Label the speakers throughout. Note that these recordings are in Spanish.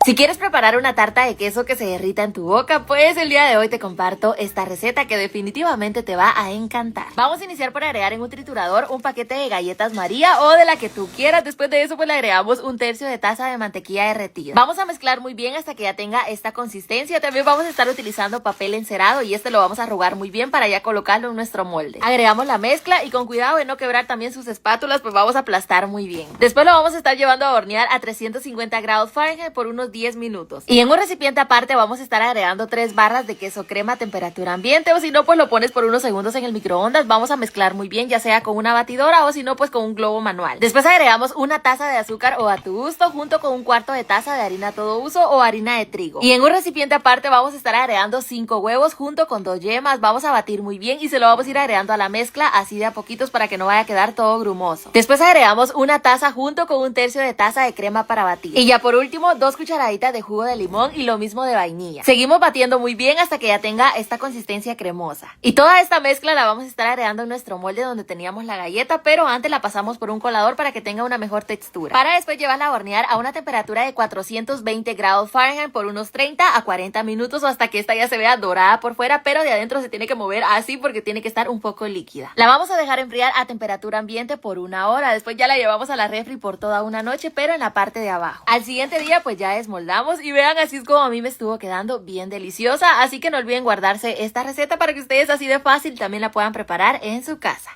Speaker 1: Si quieres preparar una tarta de queso que se derrita en tu boca, pues el día de hoy te comparto esta receta que definitivamente te va a encantar. Vamos a iniciar por agregar en un triturador un paquete de galletas María o de la que tú quieras. Después de eso pues le agregamos un tercio de taza de mantequilla derretida. Vamos a mezclar muy bien hasta que ya tenga esta consistencia. También vamos a estar utilizando papel encerado y este lo vamos a arrugar muy bien para ya colocarlo en nuestro molde. Agregamos la mezcla y con cuidado de no quebrar también sus espátulas, pues vamos a aplastar muy bien. Después lo vamos a estar llevando a hornear a 350 grados Fahrenheit por unos 10 minutos. Y en un recipiente aparte vamos a estar agregando 3 barras de queso crema a temperatura ambiente, o si no pues lo pones por unos segundos en el microondas. Vamos a mezclar muy bien, ya sea con una batidora o si no pues con un globo manual. Después agregamos una taza de azúcar o a tu gusto junto con un cuarto de taza de harina todo uso o harina de trigo. Y en un recipiente aparte vamos a estar agregando 5 huevos junto con 2 yemas. Vamos a batir muy bien y se lo vamos a ir agregando a la mezcla así de a poquitos para que no vaya a quedar todo grumoso. Después agregamos una taza junto con un tercio de taza de crema para batir. Y ya por último 2 cucharaditas de jugo de limón y lo mismo de vainilla. Seguimos batiendo muy bien hasta que ya tenga esta consistencia cremosa. Y toda esta mezcla la vamos a estar agregando en nuestro molde donde teníamos la galleta, pero antes la pasamos por un colador para que tenga una mejor textura. Para después llevarla a hornear a una temperatura de 420 grados Fahrenheit por unos 30 a 40 minutos o hasta que esta ya se vea dorada por fuera, pero de adentro se tiene que mover así porque tiene que estar un poco líquida. La vamos a dejar enfriar a temperatura ambiente por 1 hora. Después ya la llevamos a la refri por toda una noche, pero en la parte de abajo. Al siguiente día pues ya desmoldamos y vean, así es como a mí me estuvo quedando bien deliciosa. Así que no olviden guardarse esta receta para que ustedes así de fácil también la puedan preparar en su casa.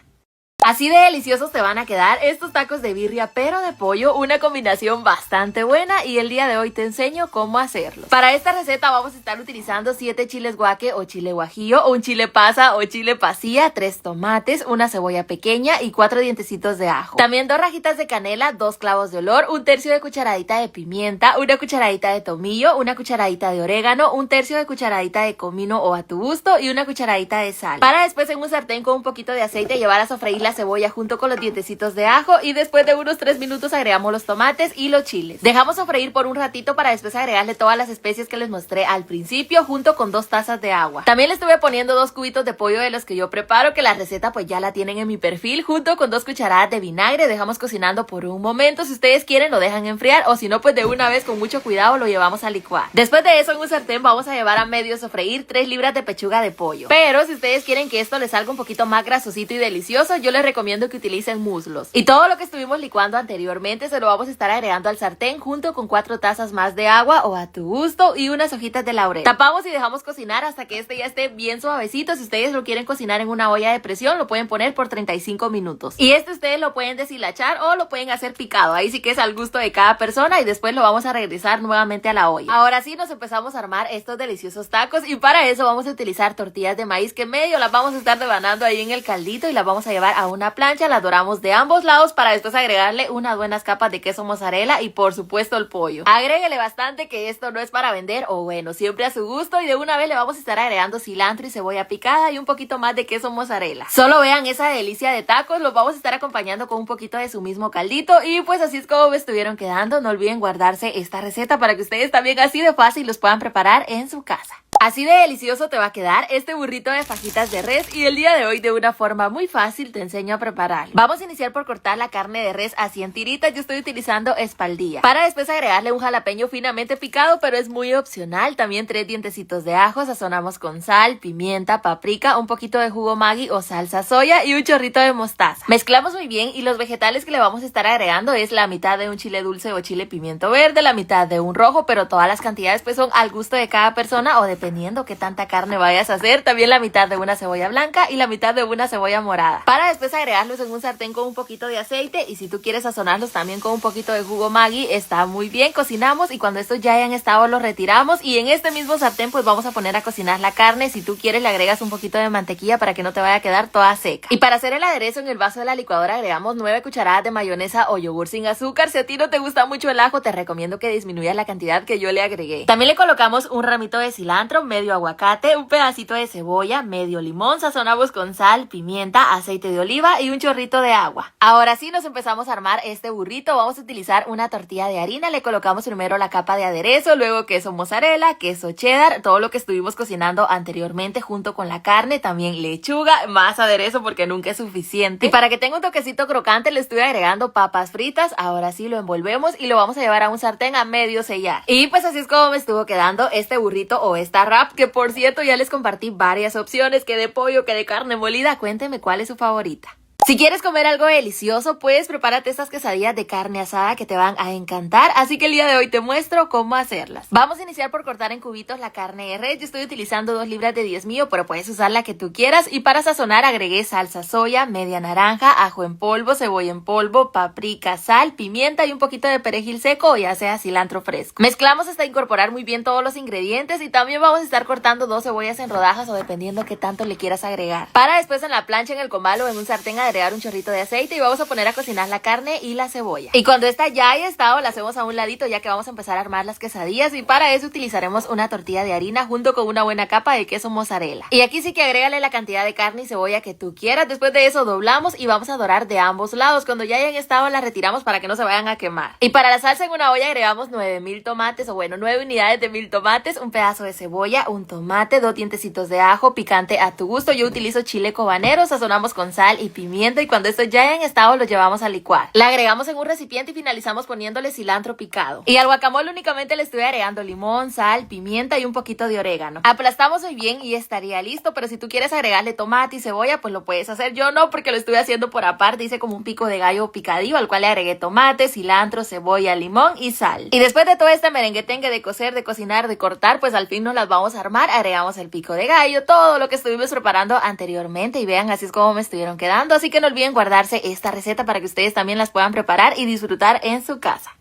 Speaker 1: Así de deliciosos te van a quedar estos tacos de birria pero de pollo, una combinación bastante buena y el día de hoy te enseño cómo hacerlo. Para esta receta vamos a estar utilizando 7 chiles guaque o chile guajillo, un chile pasa o chile pasilla, 3 tomates, una cebolla pequeña y 4 dientecitos de ajo. También 2 rajitas de canela, 2 clavos de olor, un tercio de cucharadita de pimienta, una cucharadita de tomillo, una cucharadita de orégano, un tercio de cucharadita de comino o a tu gusto y una cucharadita de sal. Para después en un sartén con un poquito de aceite llevar a sofreír la cebolla junto con los dientecitos de ajo y después de unos 3 minutos agregamos los tomates y los chiles. Dejamos sofreír por un ratito para después agregarle todas las especies que les mostré al principio junto con 2 tazas de agua. También le estuve poniendo 2 cubitos de pollo de los que yo preparo, que la receta pues ya la tienen en mi perfil, junto con 2 cucharadas de vinagre. Dejamos cocinando por un momento, si ustedes quieren lo dejan enfriar o si no pues de una vez con mucho cuidado lo llevamos a licuar. Después de eso en un sartén vamos a llevar a medio sofreír 3 libras de pechuga de pollo. Pero si ustedes quieren que esto les salga un poquito más grasosito y delicioso, yo les recomiendo que utilicen muslos. Y todo lo que estuvimos licuando anteriormente se lo vamos a estar agregando al sartén junto con 4 tazas más de agua o a tu gusto y unas hojitas de laurel. Tapamos y dejamos cocinar hasta que este ya esté bien suavecito. Si ustedes lo quieren cocinar en una olla de presión lo pueden poner por 35 minutos. Y ustedes lo pueden deshilachar o lo pueden hacer picado. Ahí sí que es al gusto de cada persona y después lo vamos a regresar nuevamente a la olla. Ahora sí nos empezamos a armar estos deliciosos tacos y para eso vamos a utilizar tortillas de maíz que medio las vamos a estar rebanando ahí en el caldito y las vamos a llevar a una plancha. Las doramos de ambos lados para después agregarle unas buenas capas de queso mozzarella y por supuesto el pollo. Agréguele bastante, que esto no es para vender o bueno, siempre a su gusto, y de una vez le vamos a estar agregando cilantro y cebolla picada y un poquito más de queso mozzarella. Solo vean esa delicia de tacos, los vamos a estar acompañando con un poquito de su mismo caldito y pues así es como me estuvieron quedando. No olviden guardarse esta receta para que ustedes también así de fácil los puedan preparar en su casa. Así de delicioso te va a quedar este burrito de fajitas de res y el día de hoy de una forma muy fácil te enseño a prepararlo. Vamos a iniciar por cortar la carne de res así en tiritas. Yo estoy utilizando espaldilla. Para después agregarle un jalapeño finamente picado, pero es muy opcional. También 3 dientecitos de ajo, sazonamos con sal, pimienta, paprika, un poquito de jugo Maggi o salsa soya y un chorrito de mostaza. Mezclamos muy bien y los vegetales que le vamos a estar agregando es la mitad de un chile dulce o chile pimiento verde, la mitad de un rojo, pero todas las cantidades pues son al gusto de cada persona o dependiendo qué tanta carne vayas a hacer. También la mitad de una cebolla blanca y la mitad de una cebolla morada. Para después agregarlos en un sartén con un poquito de aceite y si tú quieres sazonarlos también con un poquito de jugo Maggi, está muy bien. Cocinamos y cuando estos ya hayan estado los retiramos y en este mismo sartén pues vamos a poner a cocinar la carne. Si tú quieres le agregas un poquito de mantequilla para que no te vaya a quedar toda seca. Y para hacer el aderezo en el vaso de la licuadora agregamos 9 cucharadas de mayonesa o yogur sin azúcar. Si a ti no te gusta mucho el ajo te recomiendo que disminuyas la cantidad que yo le agregué. También le colocamos un ramito de cilantro cilantro, medio aguacate, un pedacito de cebolla, medio limón, sazonamos con sal, pimienta, aceite de oliva y un chorrito de agua. Ahora sí nos empezamos a armar este burrito. Vamos a utilizar una tortilla de harina, le colocamos primero la capa de aderezo, luego queso mozzarella, queso cheddar, todo lo que estuvimos cocinando anteriormente junto con la carne, también lechuga, más aderezo porque nunca es suficiente. Y para que tenga un toquecito crocante le estoy agregando papas fritas. Ahora sí lo envolvemos y lo vamos a llevar a un sartén a medio sellar. Y pues así es como me estuvo quedando este burrito o esta wrap, que por cierto ya les compartí varias opciones, que de pollo, que de carne molida. Cuéntenme cuál es su favorita. Si quieres comer algo delicioso, pues prepárate estas quesadillas de carne asada que te van a encantar, así que el día de hoy te muestro cómo hacerlas. Vamos a iniciar por cortar en cubitos la carne de res. Yo estoy utilizando 2 libras de diezmillo, pero puedes usar la que tú quieras. Y para sazonar agregué salsa soya, media naranja, ajo en polvo, cebolla en polvo, paprika, sal, pimienta y un poquito de perejil seco o ya sea cilantro fresco. Mezclamos hasta incorporar muy bien todos los ingredientes y también vamos a estar cortando 2 cebollas en rodajas o dependiendo qué tanto le quieras agregar. Para después en la plancha, en el comal o en un sartén agregar un chorrito de aceite y vamos a poner a cocinar la carne y la cebolla. Y cuando esta ya haya estado, la hacemos a un ladito ya que vamos a empezar a armar las quesadillas, y para eso utilizaremos una tortilla de harina junto con una buena capa de queso mozzarella. Y aquí sí que agrégale la cantidad de carne y cebolla que tú quieras. Después de eso doblamos y vamos a dorar de ambos lados. Cuando ya hayan estado las retiramos para que no se vayan a quemar. Y para la salsa en una olla agregamos 9000 tomates, o bueno, 9 unidades de 1000 tomates, un pedazo de cebolla, un tomate, 2 dientecitos de ajo, picante a tu gusto. Yo utilizo chile cobanero, sazonamos con sal y pimienta y cuando estos ya hayan estado lo llevamos a licuar. La agregamos en un recipiente y finalizamos poniéndole cilantro picado. Y al guacamole únicamente le estoy agregando limón, sal, pimienta y un poquito de orégano. Aplastamos muy bien y estaría listo, pero si tú quieres agregarle tomate y cebolla pues lo puedes hacer. Yo no, porque lo estoy haciendo por aparte. Hice como un pico de gallo picadillo al cual le agregué tomate, cilantro, cebolla, limón y sal. Y después de todo este merenguetengue de cocer, de cocinar, de cortar, pues al fin nos las vamos a armar. Agregamos el pico de gallo, todo lo que estuvimos preparando anteriormente y vean, así es como me estuvieron quedando. Así que no olviden guardarse esta receta para que ustedes también las puedan preparar y disfrutar en su casa.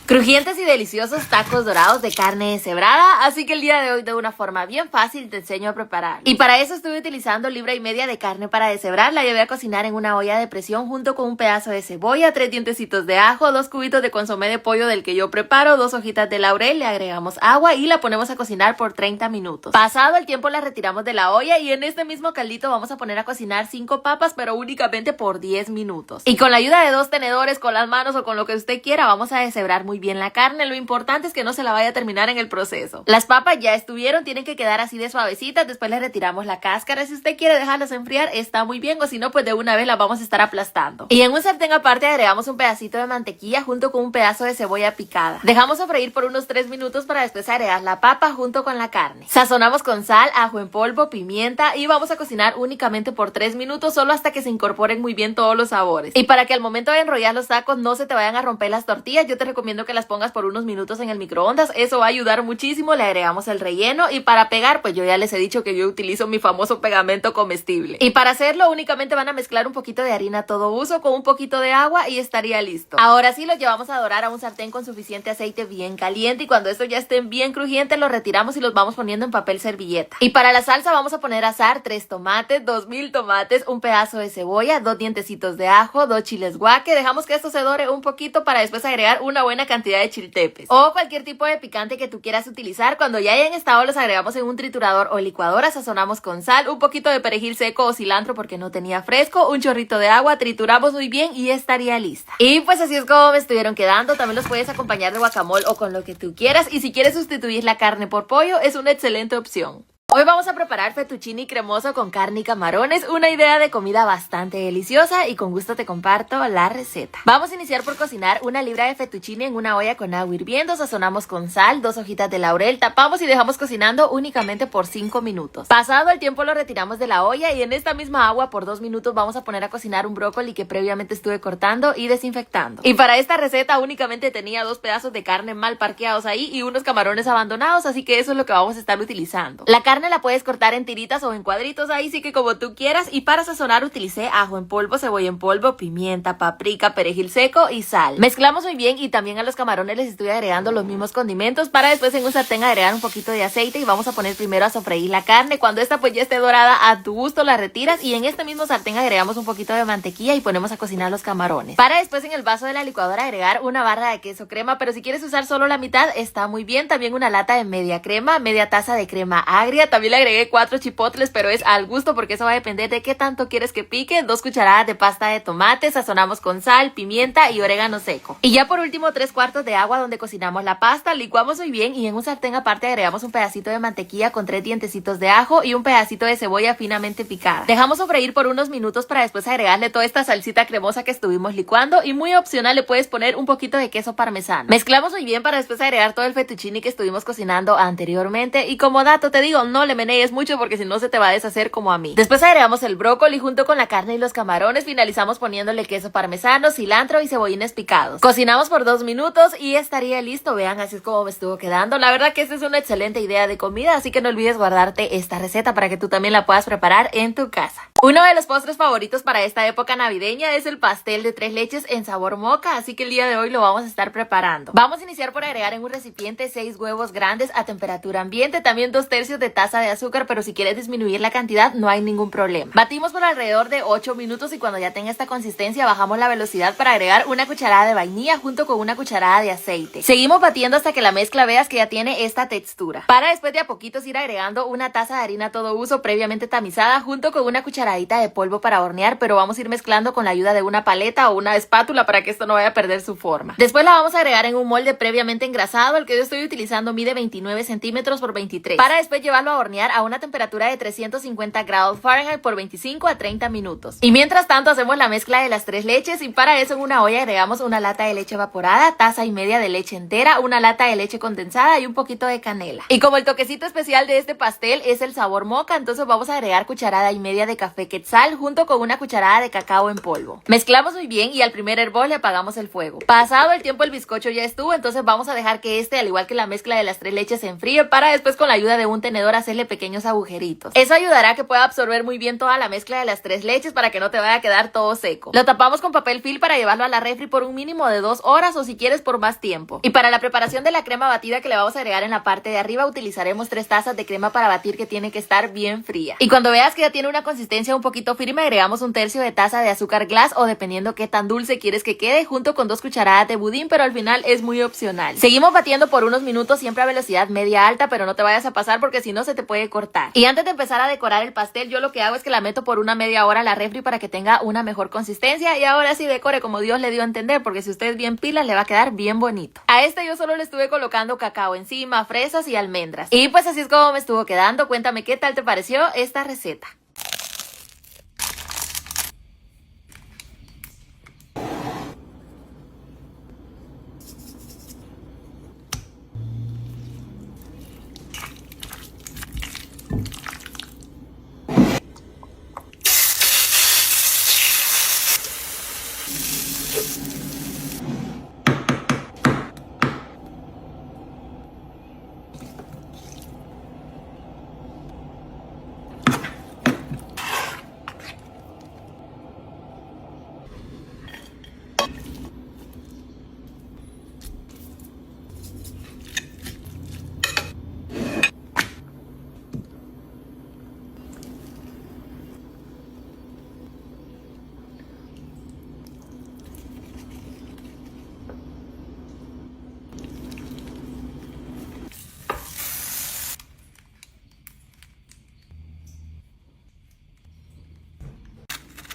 Speaker 1: Crujientes y deliciosos tacos dorados de carne deshebrada, así que el día de hoy de una forma bien fácil te enseño a preparar. Y para eso estuve utilizando 1,5 libras de carne para deshebrar. La llevé a cocinar en una olla de presión junto con un pedazo de cebolla, 3 dientecitos de ajo, 2 cubitos de consomé de pollo del que yo preparo, 2 hojitas de laurel, le agregamos agua y la ponemos a cocinar por 30 minutos. Pasado el tiempo la retiramos de la olla y en este mismo caldito vamos a poner a cocinar 5 papas, pero únicamente por 10 minutos. Y con la ayuda de 2 tenedores, con las manos o con lo que usted quiera, vamos a deshebrar muy bien la carne. Lo importante es que no se la vaya a terminar en el proceso. Las papas ya estuvieron, tienen que quedar así de suavecitas. Después le retiramos la cáscara. Si usted quiere dejarlas enfriar está muy bien, o si no pues de una vez las vamos a estar aplastando. Y en un sartén aparte agregamos un pedacito de mantequilla junto con un pedazo de cebolla picada. Dejamos sofreír por unos 3 minutos para después agregar la papa junto con la carne. Sazonamos con sal, ajo en polvo, pimienta y vamos a cocinar únicamente por 3 minutos, solo hasta que se incorporen muy bien todos los sabores. Y para que al momento de enrollar los tacos no se te vayan a romper las tortillas, yo te recomiendo que las pongas por unos minutos en el microondas. Eso va a ayudar muchísimo. Le agregamos el relleno y para pegar pues yo ya les he dicho que yo utilizo mi famoso pegamento comestible. Y para hacerlo únicamente van a mezclar un poquito de harina a todo uso con un poquito de agua y estaría listo. Ahora sí los llevamos a dorar a un sartén con suficiente aceite bien caliente y cuando estos ya estén bien crujientes los retiramos y los vamos poniendo en papel servilleta. Y para la salsa vamos a poner a asar 3 tomates, 2000 tomates, un pedazo de cebolla, 2 dientecitos de ajo, 2 chiles guaque. Dejamos que esto se dore un poquito para después agregar una buena cantidad de chiltepes o cualquier tipo de picante que tú quieras utilizar. Cuando ya hayan estado los agregamos en un triturador o licuadora, sazonamos con sal, un poquito de perejil seco o cilantro porque no tenía fresco, un chorrito de agua, trituramos muy bien y estaría lista. Y pues así es como me estuvieron quedando. También los puedes acompañar de guacamole o con lo que tú quieras, y si quieres sustituir la carne por pollo es una excelente opción. Hoy vamos a preparar fettuccine cremoso con carne y camarones, una idea de comida bastante deliciosa y con gusto te comparto la receta. Vamos a iniciar por cocinar 1 libra de fettuccine en una olla con agua hirviendo, sazonamos con sal, 2 hojitas de laurel, tapamos y dejamos cocinando únicamente por 5 minutos. Pasado el tiempo lo retiramos de la olla y en esta misma agua por 2 minutos vamos a poner a cocinar un brócoli que previamente estuve cortando y desinfectando. Y para esta receta únicamente tenía 2 pedazos de carne mal parqueados ahí y unos camarones abandonados, así que eso es lo que vamos a estar utilizando. La carne carne la puedes cortar en tiritas o en cuadritos, ahí sí que como tú quieras. Y para sazonar utilicé ajo en polvo, cebolla en polvo, pimienta, paprika, perejil seco y sal. Mezclamos muy bien y también a los camarones les estoy agregando los mismos condimentos para después en un sartén agregar un poquito de aceite y vamos a poner primero a sofreír la carne. Cuando esta pues ya esté dorada a tu gusto la retiras y en este mismo sartén agregamos un poquito de mantequilla y ponemos a cocinar los camarones. Para después en el vaso de la licuadora agregar una barra de queso crema, pero si quieres usar solo la mitad está muy bien. También una lata de media crema, media taza de crema agria. También le agregué 4 chipotles, pero es al gusto porque eso va a depender de qué tanto quieres que pique. 2 cucharadas de pasta de tomate, sazonamos con sal, pimienta y orégano seco. Y ya por último 3/4 de agua donde cocinamos la pasta, licuamos muy bien y en un sartén aparte agregamos un pedacito de mantequilla con 3 dientecitos de ajo y un pedacito de cebolla finamente picada. Dejamos sofreír por unos minutos para después agregarle toda esta salsita cremosa que estuvimos licuando y muy opcional le puedes poner un poquito de queso parmesano. Mezclamos muy bien para después agregar todo el fettuccine que estuvimos cocinando anteriormente y como dato te digo, no le menees mucho porque si no se te va a deshacer como a mí. Después agregamos el brócoli junto con la carne y los camarones, finalizamos poniéndole queso parmesano, cilantro y cebollines picados. Cocinamos por 2 minutos y estaría listo. Vean, así es como me estuvo quedando. La verdad que esta es una excelente idea de comida, así que no olvides guardarte esta receta para que tú también la puedas preparar en tu casa. Uno de los postres favoritos para esta época navideña es el pastel de 3 leches en sabor moca, así que el día de hoy lo vamos a estar preparando. Vamos a iniciar por agregar en un recipiente 6 huevos grandes a temperatura ambiente, también 2/3 de taza de azúcar, pero si quieres disminuir la cantidad no hay ningún problema. Batimos por alrededor de 8 minutos y cuando ya tenga esta consistencia bajamos la velocidad para agregar una cucharada de vainilla junto con una cucharada de aceite. Seguimos batiendo hasta que la mezcla veas que ya tiene esta textura. Para después de a poquitos ir agregando una taza de harina todo uso previamente tamizada junto con una cucharadita de polvo para hornear, pero vamos a ir mezclando con la ayuda de una paleta o una espátula para que esto no vaya a perder su forma. Después la vamos a agregar en un molde previamente engrasado, el que yo estoy utilizando mide 29 centímetros por 23, para después llevarlo a hornear a una temperatura de 350 grados Fahrenheit por 25 a 30 minutos. Y mientras tanto hacemos la mezcla de las 3 leches y para eso en una olla agregamos una lata de leche evaporada, taza y media de leche entera, una lata de leche condensada y un poquito de canela. Y como el toquecito especial de este pastel es el sabor moca, entonces vamos a agregar cucharada y media de café quetzal junto con una cucharada de cacao en polvo. Mezclamos muy bien y al primer hervor le apagamos el fuego. Pasado el tiempo el bizcocho ya estuvo, entonces vamos a dejar que este, al igual que la mezcla de las 3 leches, se enfríe para después con la ayuda de un tenedor hacerle pequeños agujeritos. Eso ayudará a que pueda absorber muy bien toda la mezcla de las 3 leches para que no te vaya a quedar todo seco. Lo tapamos con papel film para llevarlo a la refri por un mínimo de 2 horas o si quieres por más tiempo. Y para la preparación de la crema batida que le vamos a agregar en la parte de arriba utilizaremos 3 tazas de crema para batir que tiene que estar bien fría. Y cuando veas que ya tiene una consistencia un poquito firme agregamos 1/3 de taza de azúcar glass o dependiendo qué tan dulce quieres que quede junto con 2 cucharadas de budín, pero al final es muy opcional. Seguimos batiendo por unos minutos siempre a velocidad media alta, pero no te vayas a pasar porque si no se te puede cortar. Y antes de empezar a decorar el pastel yo lo que hago es que la meto por una media hora a la refri para que tenga una mejor consistencia y ahora sí decore como Dios le dio a entender porque si usted es bien pilas le va a quedar bien bonito. A este yo solo le estuve colocando cacao encima, fresas y almendras. Y pues así es como me estuvo quedando. Cuéntame qué tal te pareció esta receta.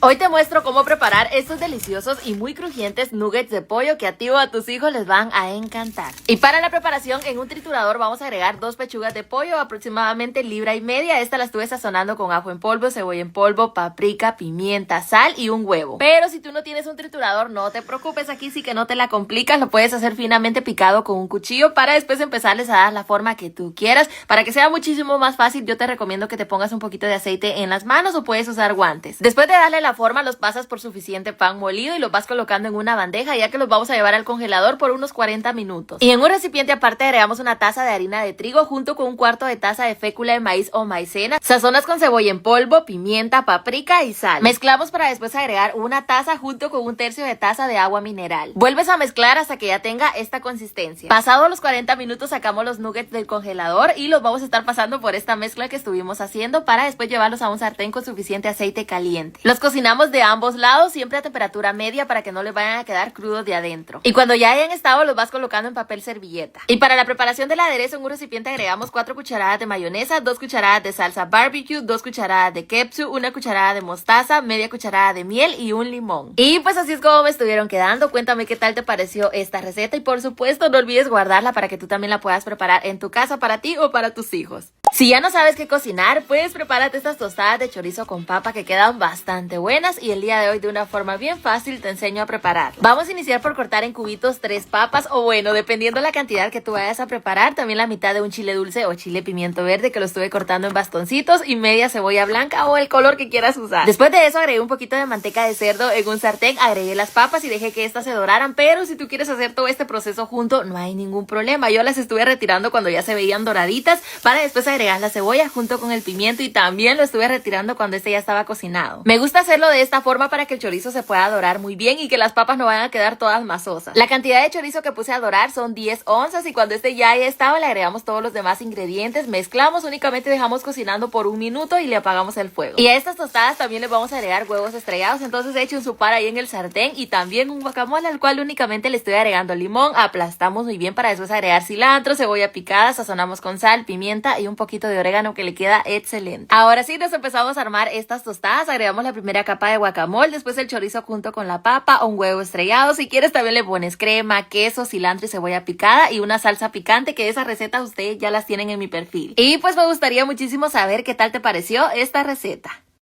Speaker 1: Hoy te muestro cómo preparar estos deliciosos y muy crujientes nuggets de pollo que a ti o a tus hijos les van a encantar. Y para la preparación en un triturador vamos a agregar 2 pechugas de pollo, aproximadamente 1,5 libras. Esta la estuve sazonando con ajo en polvo, cebolla en polvo, paprika, pimienta, sal y un huevo. Pero si tú no tienes un triturador no te preocupes, aquí sí que no te la complicas, lo puedes hacer finamente picado con un cuchillo para después empezarles a dar la forma que tú quieras. Para que sea muchísimo más fácil yo te recomiendo que te pongas un poquito de aceite en las manos o puedes usar guantes. Después de darle la la forma los pasas por suficiente pan molido y los vas colocando en una bandeja, ya que los vamos a llevar al congelador por unos 40 minutos. Y en un recipiente aparte agregamos una taza de harina de trigo junto con un cuarto de taza de fécula de maíz o maicena. Sazonas con cebolla en polvo, pimienta, paprika y sal. Mezclamos para después agregar una taza junto con un tercio de taza de agua mineral. Vuelves a mezclar hasta que ya tenga esta consistencia. Pasados los 40 minutos sacamos los nuggets del congelador y los vamos a estar pasando por esta mezcla que estuvimos haciendo para después llevarlos a un sartén con suficiente aceite caliente. Los cocinamos de ambos lados, siempre a temperatura media para que no les vayan a quedar crudos de adentro. Y cuando ya hayan estado los vas colocando en papel servilleta. Y para la preparación del aderezo en un recipiente agregamos 4 cucharadas de mayonesa, 2 cucharadas de salsa barbecue, 2 cucharadas de ketchup, 1 cucharada de mostaza, media cucharada de miel y un limón. Y pues así es como me estuvieron quedando. Cuéntame qué tal te pareció esta receta y por supuesto no olvides guardarla para que tú también la puedas preparar en tu casa para ti o para tus hijos. Si ya no sabes qué cocinar, pues prepárate estas tostadas de chorizo con papa que quedan bastante buenas y el día de hoy de una forma bien fácil te enseño a preparar. Vamos a iniciar por cortar en cubitos 3 papas o bueno, dependiendo la cantidad que tú vayas a preparar, también la mitad de un chile dulce o chile pimiento verde que lo estuve cortando en bastoncitos y media cebolla blanca o el color que quieras usar. Después de eso agregué un poquito de manteca de cerdo en un sartén, agregué las papas y dejé que estas se doraran, pero si tú quieres hacer todo este proceso junto no hay ningún problema. Yo las estuve retirando cuando ya se veían doraditas para después agregar la cebolla junto con el pimiento y también lo estuve retirando cuando este ya estaba cocinado. Me gusta hacerlo de esta forma para que el chorizo se pueda dorar muy bien y que las papas no vayan a quedar todas masosas. La cantidad de chorizo que puse a dorar son 10 onzas y cuando este ya estaba le agregamos todos los demás ingredientes, mezclamos, únicamente dejamos cocinando por 1 minuto y le apagamos el fuego. Y a estas tostadas también les vamos a agregar huevos estrellados, entonces he hecho un par ahí en el sartén y también un guacamole al cual únicamente le estoy agregando limón, aplastamos muy bien para después agregar cilantro, cebolla picada, sazonamos con sal, pimienta y un poquito de orégano que le queda excelente. Ahora sí nos empezamos a armar estas tostadas, agregamos la primera capa de guacamole, después el chorizo junto con la papa, un huevo estrellado, si quieres también le pones crema, queso, cilantro y cebolla picada y una salsa picante que esas recetas ustedes ya las tienen en mi perfil. Y pues me gustaría muchísimo saber qué tal te pareció esta receta.